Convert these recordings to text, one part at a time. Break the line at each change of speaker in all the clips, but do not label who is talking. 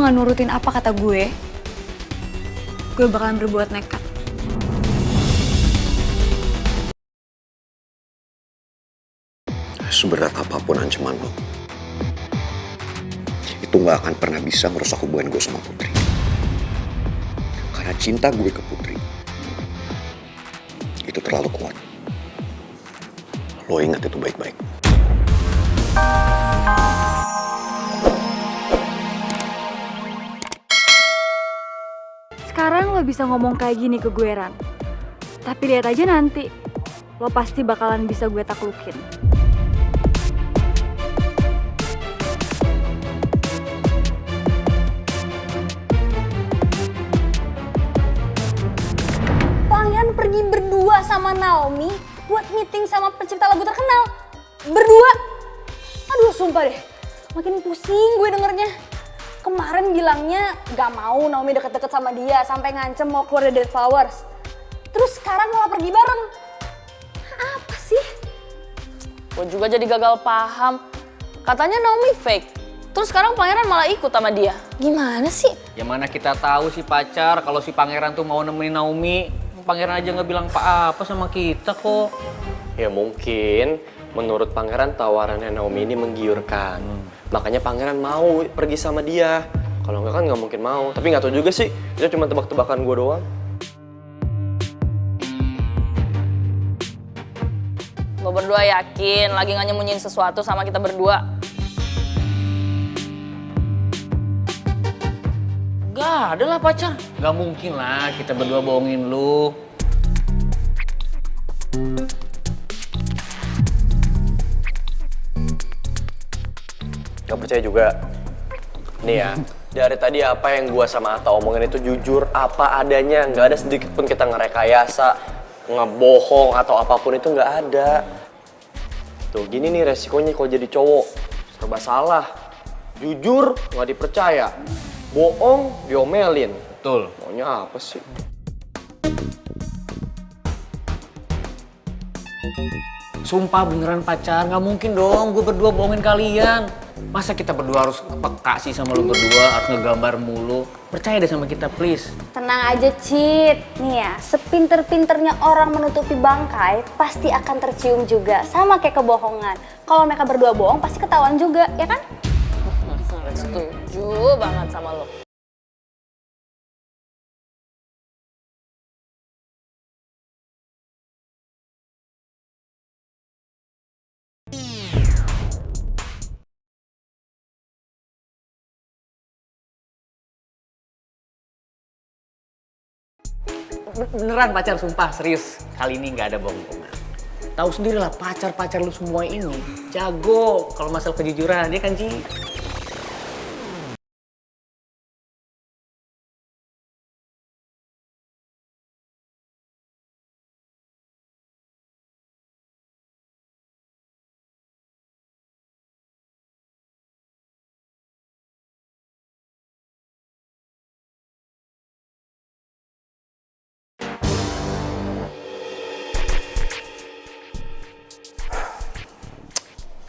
nggak nurutin apa kata gue bakalan berbuat nekat.
Seberat apapun ancaman lo, itu gak akan pernah bisa merusak hubungan gue sama Putri. Karena cinta gue ke Putri itu terlalu kuat. Lo ingat itu baik-baik.
Sekarang lo bisa ngomong kayak gini ke gue, Ran. Tapi lihat aja nanti, lo pasti bakalan bisa gue taklukin.
Pangeran pergi berdua sama Naomi buat meeting sama pencipta lagu terkenal. Berdua. Aduh sumpah deh, makin pusing gue dengernya. Kemarin bilangnya gak mau Naomi deket-deket sama dia sampai ngancem mau keluar dari Dead Flowers. Terus sekarang malah pergi bareng. Apa sih?
Gue juga jadi gagal paham. Katanya Naomi fake. Terus sekarang pangeran malah ikut sama dia. Gimana sih?
Ya mana kita tahu si pacar kalau si pangeran tuh mau nemenin Naomi. Pangeran aja nggak bilang apa sama kita kok.
Ya mungkin menurut pangeran tawarannya Naomi ini menggiurkan. Makanya pangeran mau pergi sama dia. Kalau enggak kan nggak mungkin mau. Tapi nggak tahu juga sih. Itu cuma tebak-tebakan gue doang.
Lo berdua yakin lagi nggak nyembunyiin sesuatu sama kita berdua?
Gak ada lah pacar. Gak mungkin lah kita berdua bohongin lu.
Gak percaya juga. Nih ya, dari tadi apa yang gua sama Atta omongin itu jujur apa adanya. Gak ada sedikit pun kita ngerekayasa, ngebohong atau apapun itu gak ada. Tuh gini nih resikonya kalau jadi cowok. Serba salah. Jujur gak dipercaya. Bohong diomelin.
Betul.
Maunya apa sih?
Sumpah beneran pacar, nggak mungkin dong gue berdua bohongin kalian. Masa kita berdua harus peka sih sama lu berdua, harus ngegambar mulu. Percaya deh sama kita please.
Tenang aja Cid. Nih ya, sepinter-pinternya orang menutupi bangkai pasti akan tercium juga. Sama kayak kebohongan. Kalau mereka berdua bohong pasti ketahuan juga, ya kan?
Setuju banget sama lo.
Beneran pacar, sumpah serius. Kali ini nggak ada bohong-bohongan. Tahu sendiri lah pacar-pacar lu semua ini jago kalau masalah kejujuran, dia kan Ci.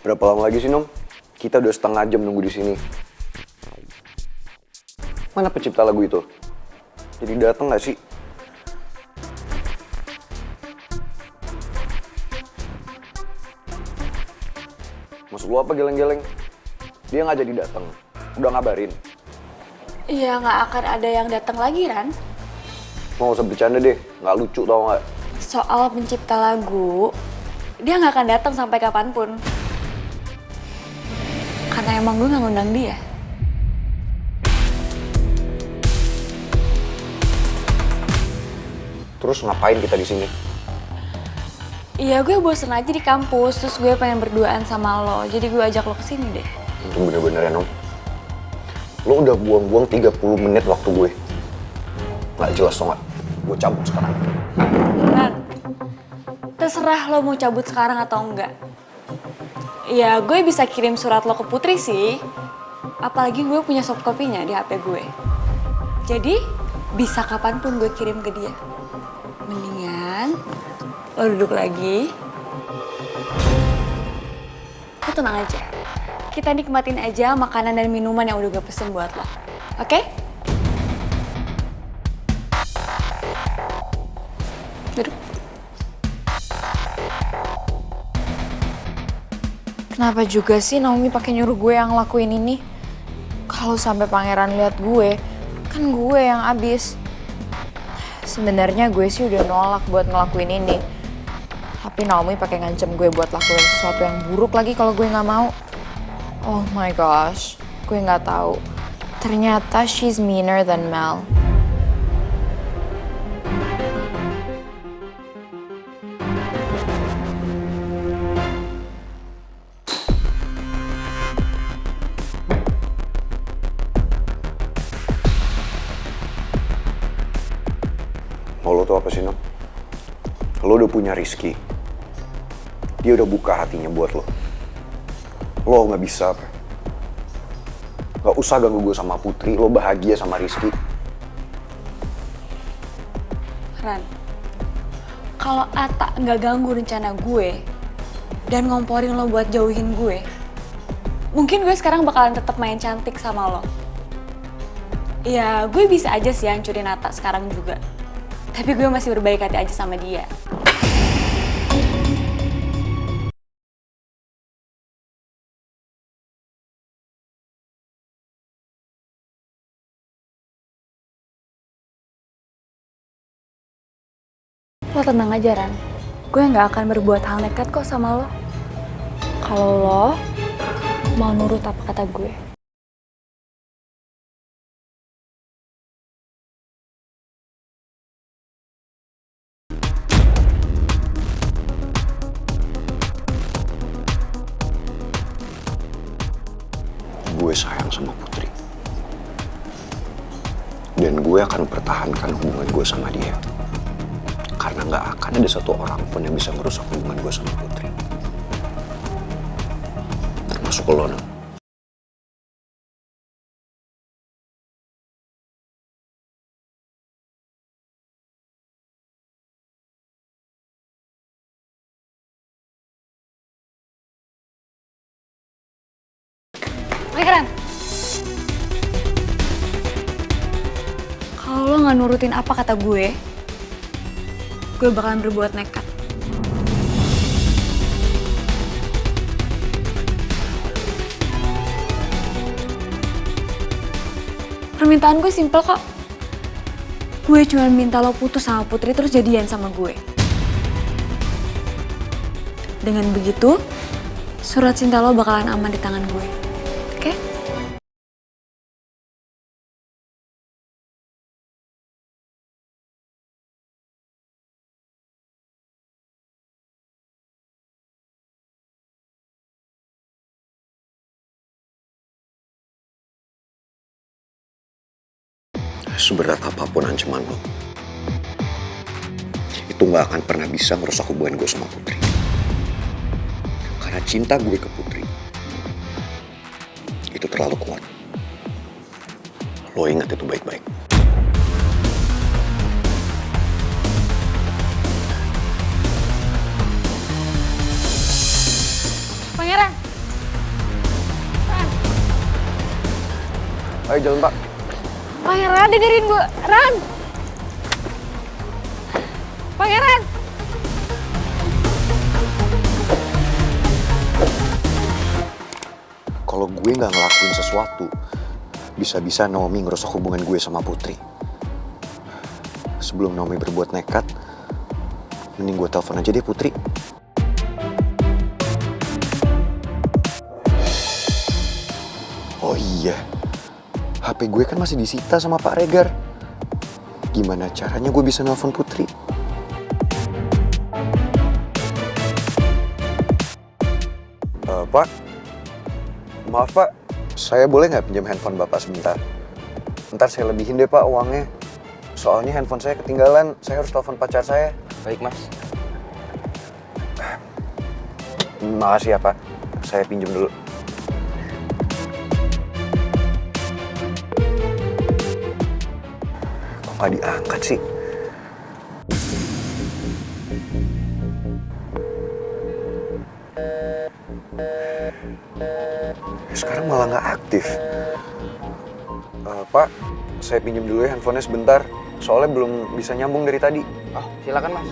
Berapa lama lagi sih, Nom? Kita udah setengah jam nunggu di sini. Mana pencipta lagu itu? Jadi datang nggak sih? Maksud lu apa geleng-geleng? Dia nggak jadi datang. Udah ngabarin.
Iya, nggak akan ada yang datang lagi, Ran.
Mau usah bercanda deh, nggak lucu tau nggak?
Soal pencipta lagu, dia nggak akan datang sampai kapanpun. Karena emang gue nggak ngundang dia.
Terus ngapain kita di sini?
Iya, gue bosen aja di kampus, terus gue pengen berduaan sama lo. Jadi gue ajak lo kesini deh.
Itu bener-bener ya, Nom. Lo udah buang-buang 30 menit waktu gue. Nggak jelas tau nggak? Gue cabut sekarang.
Beneran. Terserah lo mau cabut sekarang atau enggak. Ya, gue bisa kirim surat lo ke Putri sih. Apalagi gue punya soft copy-nya di HP gue. Jadi, bisa kapanpun gue kirim ke dia. Mendingan lo duduk lagi. Lo tenang aja. Kita nikmatin aja makanan dan minuman yang udah gue pesen buat lo. Oke? Duduk.
Kenapa juga sih Naomi pakai nyuruh gue yang ngelakuin ini? Kalau sampai pangeran lihat gue, kan gue yang abis. Sebenarnya gue sih udah nolak buat ngelakuin ini. Tapi Naomi pakai ngancem gue buat lakuin sesuatu yang buruk lagi kalau gue nggak mau. Oh my gosh, gue nggak tahu. Ternyata she's meaner than Mel.
Mau lo tuh apa sih, Nom? Lo udah punya Rizky. Dia udah buka hatinya buat lo. Lo nggak bisa apa? Gak usah ganggu gue sama Putri, lo bahagia sama Rizky.
Ran, kalau Ata nggak ganggu rencana gue dan ngomporin lo buat jauhin gue, mungkin gue sekarang bakalan tetap main cantik sama lo. Ya, gue bisa aja sih hancurin Ata sekarang juga. Tapi gue masih berbaik hati aja sama dia. Lo tenang aja, Ran. Gue nggak akan berbuat hal nekat kok sama lo. Kalau lo mau nurut apa kata gue.
Gue sayang sama Putri. Dan gue akan pertahankan hubungan gue sama dia. Karena gak akan ada satu orang pun yang bisa merusak hubungan gue sama Putri. Termasuk lo, Nom.
Pangeran, kalau lo nggak nurutin apa kata gue bakalan berbuat nekat. Permintaan gue simpel kok. Gue cuma minta lo putus sama Putri terus jadian sama gue. Dengan begitu, surat cinta lo bakalan aman di tangan gue. Oke?
Seberat apapun ancaman lo, itu gak akan pernah bisa merusak hubungan gue sama Putri. Karena cinta gue ke Putri itu terlalu kuat. Lo ingat itu baik-baik.
Pangeran!
Ayo jalan, Pak.
Pangeran, dengerin gue. Ran! Pangeran!
Kalau gue gak ngelakuin sesuatu, bisa-bisa Naomi ngerusak hubungan gue sama Putri. Sebelum Naomi berbuat nekat, mending gue telepon aja deh Putri. Oh iya, HP gue kan masih disita sama Pak Regar. Gimana caranya gue bisa nelpon Putri? Pak, maaf Pak, saya boleh nggak pinjam handphone Bapak sebentar? Ntar saya lebihin deh Pak uangnya. Soalnya handphone saya ketinggalan, saya harus telepon pacar saya.
Baik, Mas.
Makasih ya Pak, saya pinjam dulu. Kok nggak diangkat sih? Sekarang malah nggak aktif. Pak, saya pinjam dulu ya handphonenya sebentar. Soalnya belum bisa nyambung dari tadi.
Oh, silakan Mas.